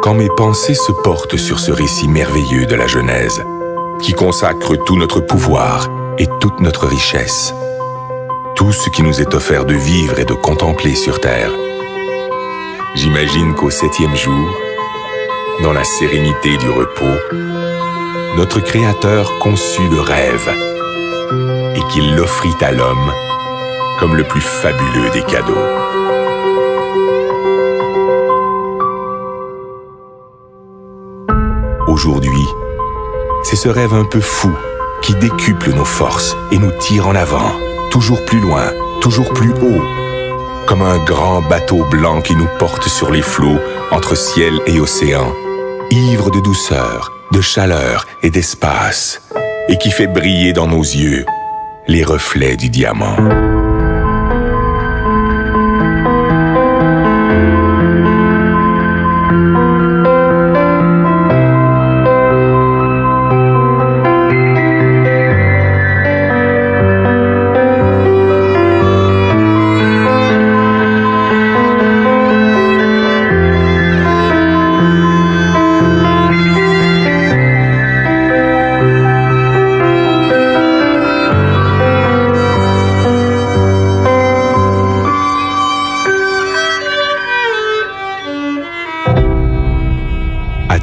Quand mes pensées se portent sur ce récit merveilleux de la Genèse, qui consacre tout notre pouvoir et toute notre richesse, tout ce qui nous est offert de vivre et de contempler sur terre, j'imagine qu'au 7e jour, dans la sérénité du repos, notre Créateur conçut le rêve et qu'il l'offrit à l'homme comme le plus fabuleux des cadeaux. Aujourd'hui, c'est ce rêve un peu fou qui décuple nos forces et nous tire en avant, toujours plus loin, toujours plus haut, comme un grand bateau blanc qui nous porte sur les flots entre ciel et océan, ivre de douceur, de chaleur et d'espace, et qui fait briller dans nos yeux les reflets du diamant.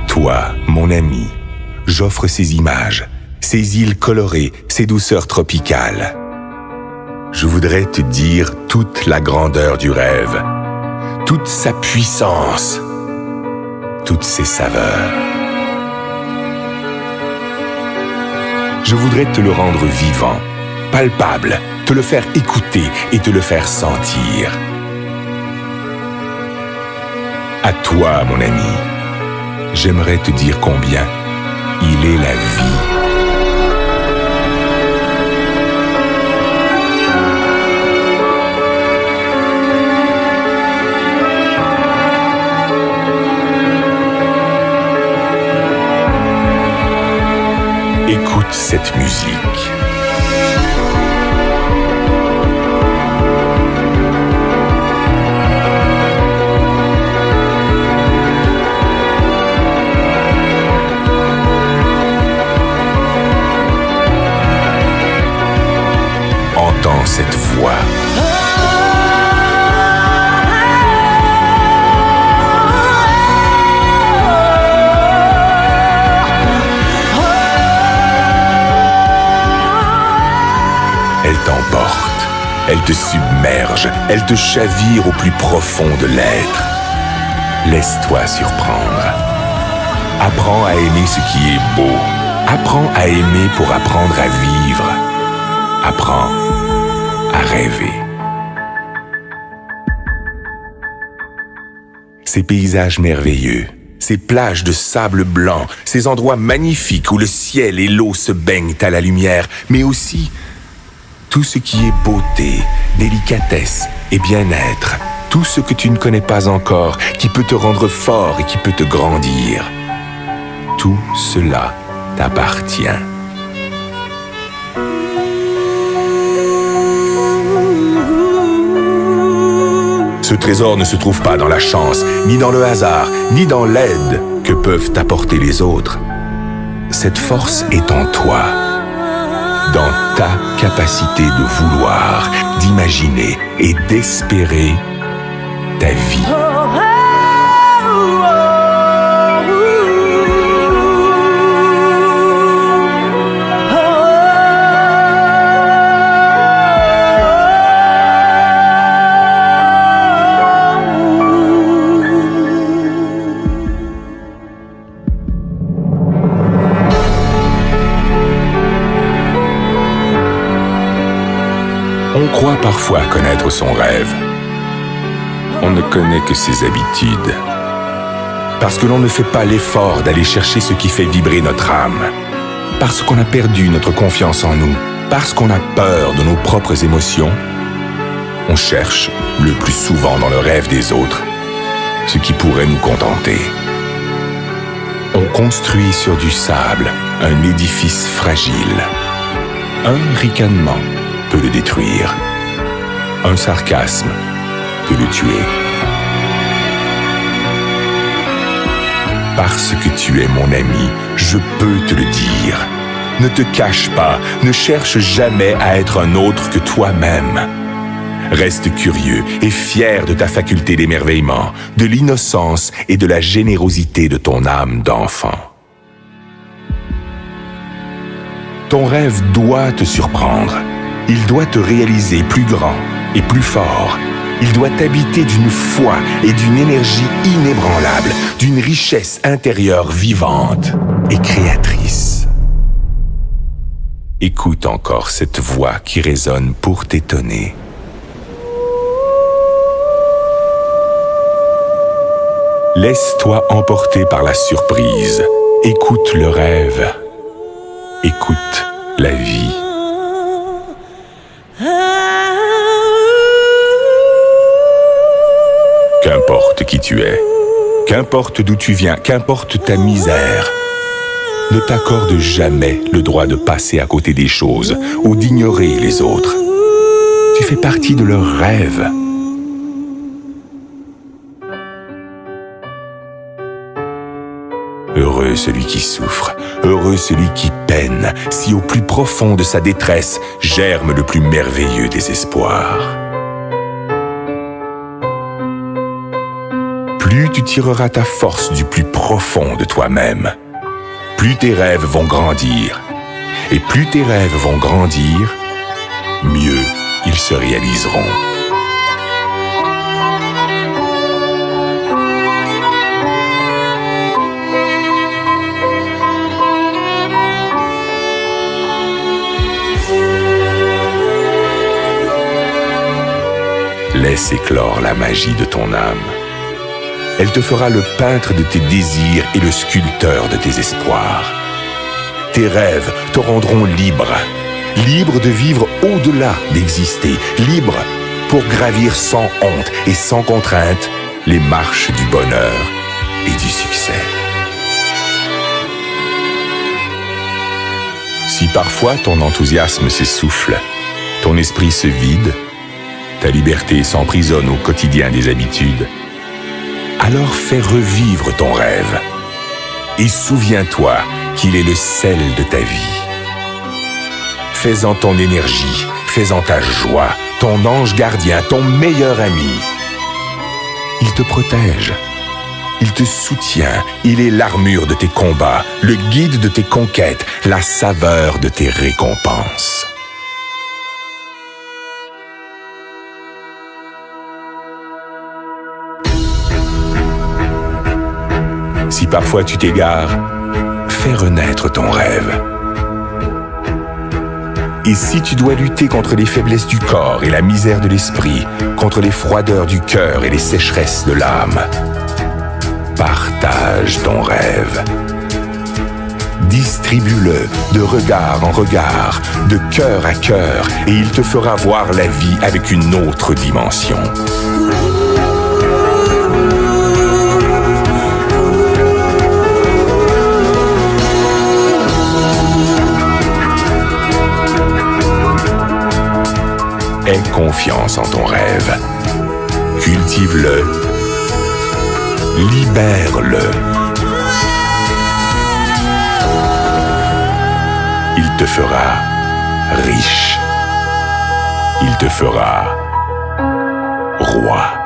Toi, mon ami, j'offre ces images, ces îles colorées, ces douceurs tropicales. Je voudrais te dire toute la grandeur du rêve, toute sa puissance, toutes ses saveurs. Je voudrais te le rendre vivant, palpable, te le faire écouter et te le faire sentir. À toi, mon ami, j'aimerais te dire combien il est la vie. Écoute cette musique. Entends cette voix. Elle t'emporte, elle te submerge, elle te chavire au plus profond de l'être. Laisse-toi surprendre. Apprends à aimer ce qui est beau. Apprends à aimer pour apprendre à vivre. Apprends à rêver. Ces paysages merveilleux, ces plages de sable blanc, ces endroits magnifiques où le ciel et l'eau se baignent à la lumière, mais aussi tout ce qui est beauté, délicatesse et bien-être, tout ce que tu ne connais pas encore, qui peut te rendre fort et qui peut te grandir. Tout cela t'appartient. Ce trésor ne se trouve pas dans la chance, ni dans le hasard, ni dans l'aide que peuvent t'apporter les autres. Cette force est en toi, dans ta capacité de vouloir, d'imaginer et d'espérer ta vie. On croit parfois connaître son rêve. On ne connaît que ses habitudes. Parce que l'on ne fait pas l'effort d'aller chercher ce qui fait vibrer notre âme. Parce qu'on a perdu notre confiance en nous. Parce qu'on a peur de nos propres émotions. On cherche, le plus souvent dans le rêve des autres, ce qui pourrait nous contenter. On construit sur du sable un édifice fragile. Un ricanement peut le détruire. Un sarcasme peut le tuer. Parce que tu es mon ami, je peux te le dire. Ne te cache pas, ne cherche jamais à être un autre que toi-même. Reste curieux et fier de ta faculté d'émerveillement, de l'innocence et de la générosité de ton âme d'enfant. Ton rêve doit te surprendre. Il doit te réaliser plus grand et plus fort. Il doit t'habiter d'une foi et d'une énergie inébranlable, d'une richesse intérieure vivante et créatrice. Écoute encore cette voix qui résonne pour t'étonner. Laisse-toi emporter par la surprise. Écoute le rêve. Écoute la vie. Qu'importe qui tu es, qu'importe d'où tu viens, qu'importe ta misère, ne t'accorde jamais le droit de passer à côté des choses ou d'ignorer les autres. Tu fais partie de leurs rêves. Heureux celui qui souffre, heureux celui qui peine, si au plus profond de sa détresse germe le plus merveilleux des espoirs. Plus tu tireras ta force du plus profond de toi-même, plus tes rêves vont grandir. Et plus tes rêves vont grandir, mieux ils se réaliseront. Laisse éclore la magie de ton âme. Elle te fera le peintre de tes désirs et le sculpteur de tes espoirs. Tes rêves te rendront libre, libre de vivre au-delà d'exister, libre pour gravir sans honte et sans contrainte les marches du bonheur et du succès. Si parfois ton enthousiasme s'essouffle, ton esprit se vide, ta liberté s'emprisonne au quotidien des habitudes, alors fais revivre ton rêve et souviens-toi qu'il est le sel de ta vie. Fais-en ton énergie, fais-en ta joie, ton ange gardien, ton meilleur ami. Il te protège, il te soutient, il est l'armure de tes combats, le guide de tes conquêtes, la saveur de tes récompenses. Si parfois tu t'égares, fais renaître ton rêve. Et si tu dois lutter contre les faiblesses du corps et la misère de l'esprit, contre les froideurs du cœur et les sécheresses de l'âme, partage ton rêve. Distribue-le de regard en regard, de cœur à cœur, et il te fera voir la vie avec une autre dimension. Aie confiance en ton rêve. Cultive-le. Libère-le. Il te fera riche. Il te fera roi.